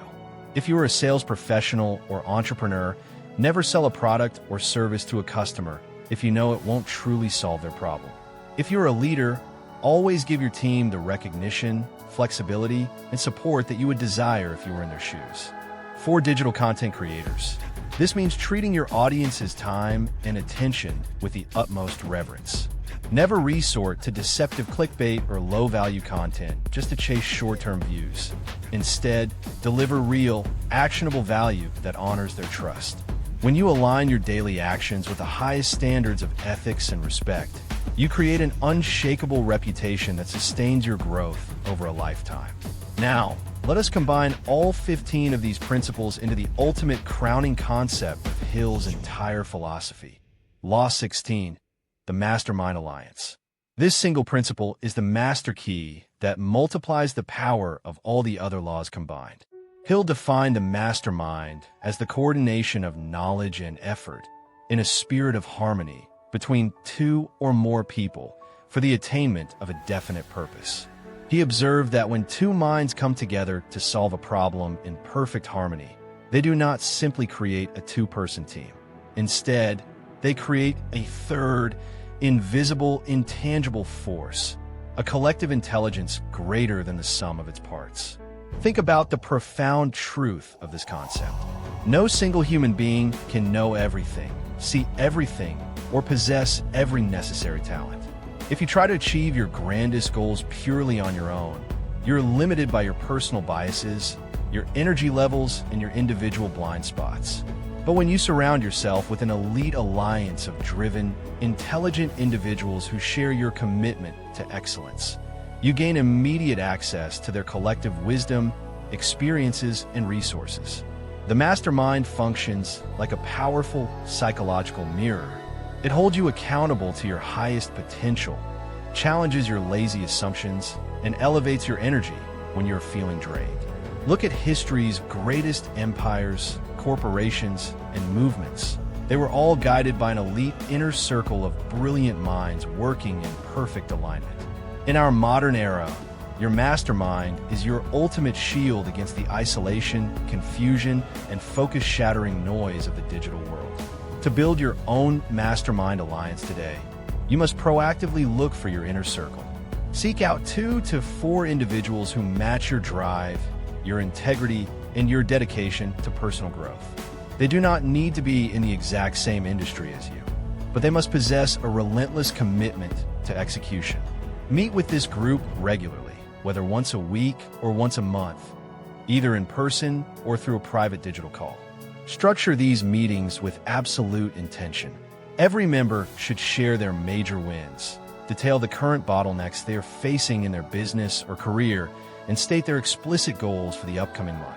If you are a sales professional or entrepreneur, never sell a product or service to a customer if you know it won't truly solve their problem. If you're a leader, always give your team the recognition, flexibility, and support that you would desire if you were in their shoes. For digital content creators, this means treating your audience's time and attention with the utmost reverence. Never resort to deceptive clickbait or low-value content just to chase short-term views. Instead, deliver real, actionable value that honors their trust. When you align your daily actions with the highest standards of ethics and respect, you create an unshakable reputation that sustains your growth over a lifetime. Now, let us combine all 15 of these principles into the ultimate crowning concept of Hill's entire philosophy. Law 16, the Mastermind Alliance. This single principle is the master key that multiplies the power of all the other laws combined. Hill defined the mastermind as the coordination of knowledge and effort in a spirit of harmony between two or more people for the attainment of a definite purpose. He observed that when two minds come together to solve a problem in perfect harmony, they do not simply create a two-person team. Instead, they create a third, invisible, intangible force, a collective intelligence greater than the sum of its parts. Think about the profound truth of this concept. No single human being can know everything, see everything, or possess every necessary talent. If you try to achieve your grandest goals purely on your own, you're limited by your personal biases, your energy levels, and your individual blind spots. But when you surround yourself with an elite alliance of driven, intelligent individuals who share your commitment to excellence, you gain immediate access to their collective wisdom, experiences, and resources. The mastermind functions like a powerful psychological mirror. It holds you accountable to your highest potential, challenges your lazy assumptions, and elevates your energy when you're feeling drained. Look at history's greatest empires, corporations, and movements. They were all guided by an elite inner circle of brilliant minds working in perfect alignment. In our modern era, your mastermind is your ultimate shield against the isolation, confusion, and focus-shattering noise of the digital world. To build your own mastermind alliance today, you must proactively look for your inner circle. Seek out 2 to 4 individuals who match your drive, your integrity, and your dedication to personal growth. They do not need to be in the exact same industry as you, but they must possess a relentless commitment to execution. Meet with this group regularly, whether once a week or once a month, either in person or through a private digital call. Structure these meetings with absolute intention. Every member should share their major wins, detail the current bottlenecks they are facing in their business or career, and state their explicit goals for the upcoming month.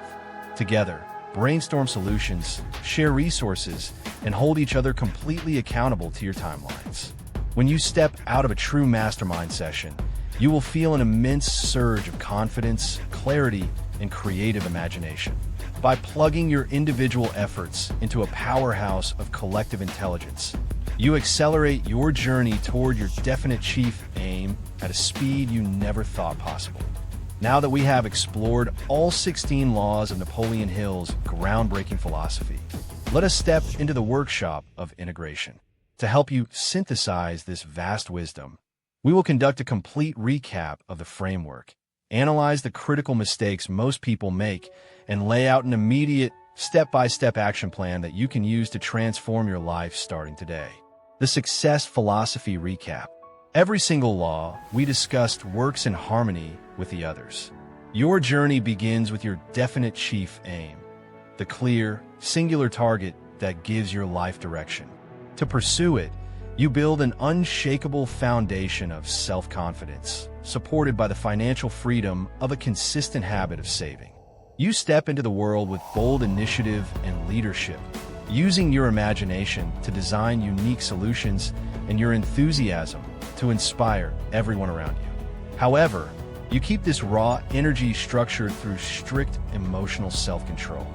Together, brainstorm solutions, share resources, and hold each other completely accountable to your timelines. When you step out of a true mastermind session, you will feel an immense surge of confidence, clarity, and creative imagination. By plugging your individual efforts into a powerhouse of collective intelligence, you accelerate your journey toward your definite chief aim at a speed you never thought possible. Now that we have explored all 16 laws of Napoleon Hill's groundbreaking philosophy, let us step into the workshop of integration. To help you synthesize this vast wisdom, we will conduct a complete recap of the framework, analyze the critical mistakes most people make, and lay out an immediate, step-by-step action plan that you can use to transform your life starting today. The Success Philosophy Recap. Every single law we discussed works in harmony with the others. Your journey begins with your definite chief aim, the clear, singular target that gives your life direction. To pursue it, you build an unshakable foundation of self-confidence, supported by the financial freedom of a consistent habit of saving. You step into the world with bold initiative and leadership, using your imagination to design unique solutions and your enthusiasm to inspire everyone around you. However, you keep this raw energy structured through strict emotional self-control.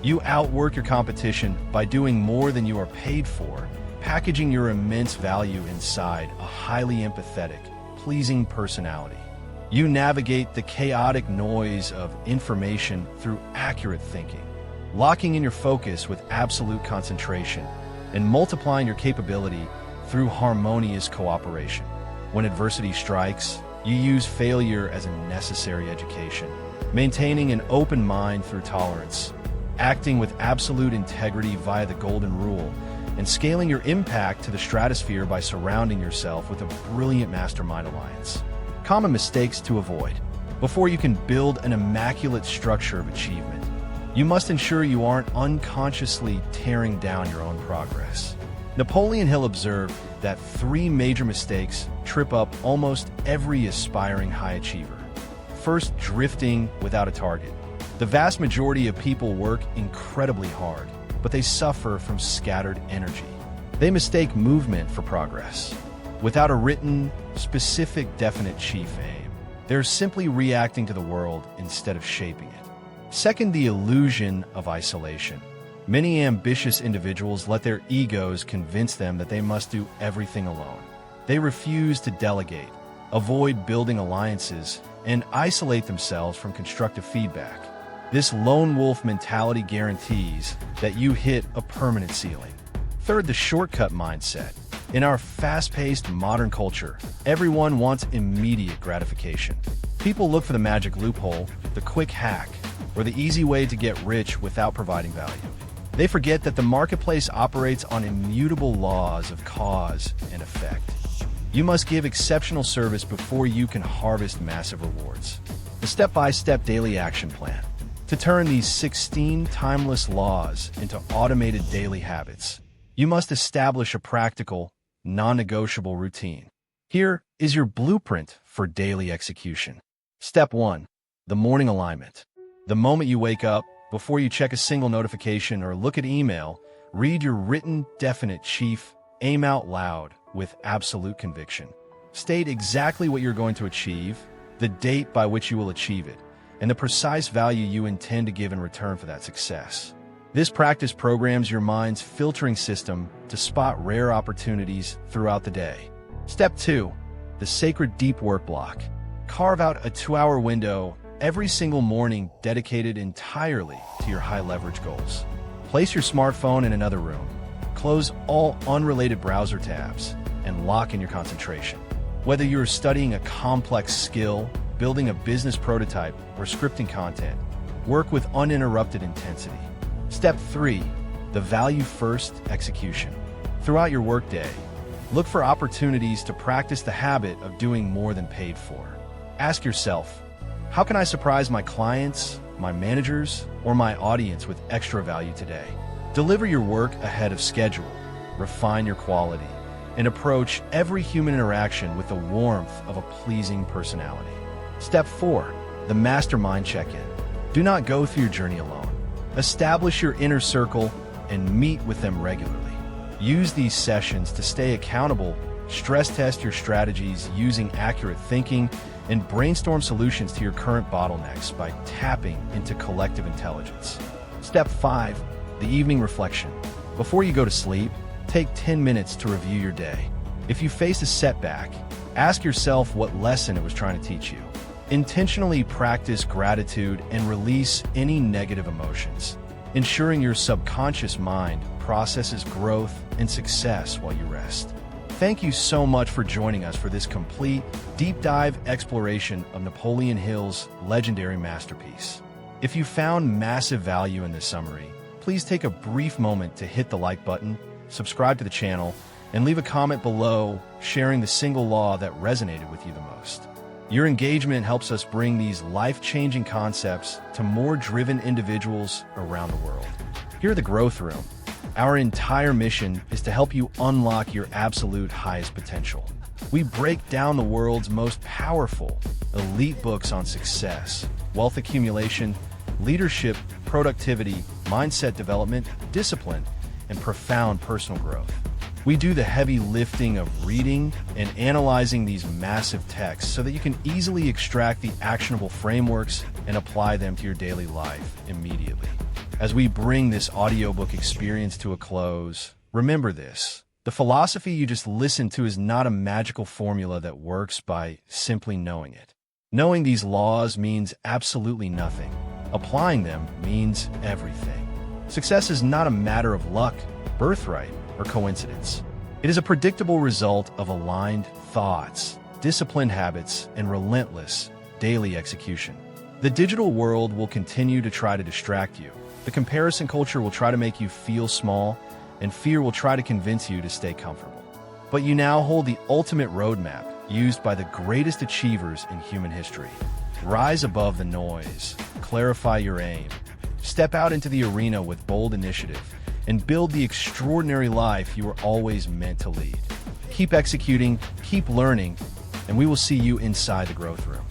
You outwork your competition by doing more than you are paid for, packaging your immense value inside a highly empathetic, pleasing personality. You navigate the chaotic noise of information through accurate thinking, locking in your focus with absolute concentration, and multiplying your capability through harmonious cooperation. When adversity strikes, you use failure as a necessary education, maintaining an open mind through tolerance, acting with absolute integrity via the golden rule, and scaling your impact to the stratosphere by surrounding yourself with a brilliant mastermind alliance. Common mistakes to avoid. Before you can build an immaculate structure of achievement, you must ensure you aren't unconsciously tearing down your own progress. Napoleon Hill observed that 3 major mistakes trip up almost every aspiring high achiever. First, drifting without a target. The vast majority of people work incredibly hard, but they suffer from scattered energy. They mistake movement for progress. Without a written, specific, definite chief aim, they're simply reacting to the world instead of shaping it. Second, the illusion of isolation. Many ambitious individuals let their egos convince them that they must do everything alone. They refuse to delegate, avoid building alliances, and isolate themselves from constructive feedback. This lone wolf mentality guarantees that you hit a permanent ceiling. Third, the shortcut mindset. In our fast-paced modern culture, everyone wants immediate gratification. People look for the magic loophole, the quick hack, or the easy way to get rich without providing value. They forget that the marketplace operates on immutable laws of cause and effect. You must give exceptional service before you can harvest massive rewards. The step-by-step daily action plan. To turn these 16 timeless laws into automated daily habits, you must establish a practical, non-negotiable routine. Here is your blueprint for daily execution. Step 1. The morning alignment. The moment you wake up, before you check a single notification or look at email, read your written, definite chief aim out loud with absolute conviction. State exactly what you're going to achieve, the date by which you will achieve it, and the precise value you intend to give in return for that success. This practice programs your mind's filtering system to spot rare opportunities throughout the day. Step 2. The sacred deep work block. Carve out a 2-hour window every single morning dedicated entirely to your high-leverage goals. Place your smartphone in another room, close all unrelated browser tabs, and lock in your concentration. Whether you're studying a complex skill, building a business prototype, or scripting content, work with uninterrupted intensity. Step 3. The value-first execution. Throughout your workday, look for opportunities to practice the habit of doing more than paid for. Ask yourself, how can I surprise my clients, my managers, or my audience with extra value today? Deliver your work ahead of schedule, refine your quality, and approach every human interaction with the warmth of a pleasing personality. Step 4. The mastermind check-in. Do not go through your journey alone. Establish your inner circle and meet with them regularly. Use these sessions to stay accountable, stress test your strategies using accurate thinking, and brainstorm solutions to your current bottlenecks by tapping into collective intelligence. Step 5. The evening reflection. Before you go to sleep, take 10 minutes to review your day. If you face a setback, ask yourself what lesson it was trying to teach you. Intentionally practice gratitude and release any negative emotions, ensuring your subconscious mind processes growth and success while you rest. Thank you so much for joining us for this complete, deep dive exploration of Napoleon Hill's legendary masterpiece. If you found massive value in this summary, please take a brief moment to hit the like button, subscribe to the channel, and leave a comment below sharing the single law that resonated with you the most. Your engagement helps us bring these life-changing concepts to more driven individuals around the world. Here at the Growth Room, our entire mission is to help you unlock your absolute highest potential. We break down the world's most powerful, elite books on success, wealth accumulation, leadership, productivity, mindset development, discipline, and profound personal growth. We do the heavy lifting of reading and analyzing these massive texts so that you can easily extract the actionable frameworks and apply them to your daily life immediately. As we bring this audiobook experience to a close, remember this: The philosophy you just listened to is not a magical formula that works by simply knowing it. Knowing these laws means absolutely nothing. Applying them means everything. Success is not a matter of luck, birthright, or coincidence. It is a predictable result of aligned thoughts, disciplined habits, and relentless daily execution. The digital world will continue to try to distract you. The comparison culture will try to make you feel small, and fear will try to convince you to stay comfortable. But you now hold the ultimate roadmap used by the greatest achievers in human history. Rise above the noise, clarify your aim, step out into the arena with bold initiative, and build the extraordinary life you were always meant to lead. Keep executing, keep learning, and we will see you inside the growth room.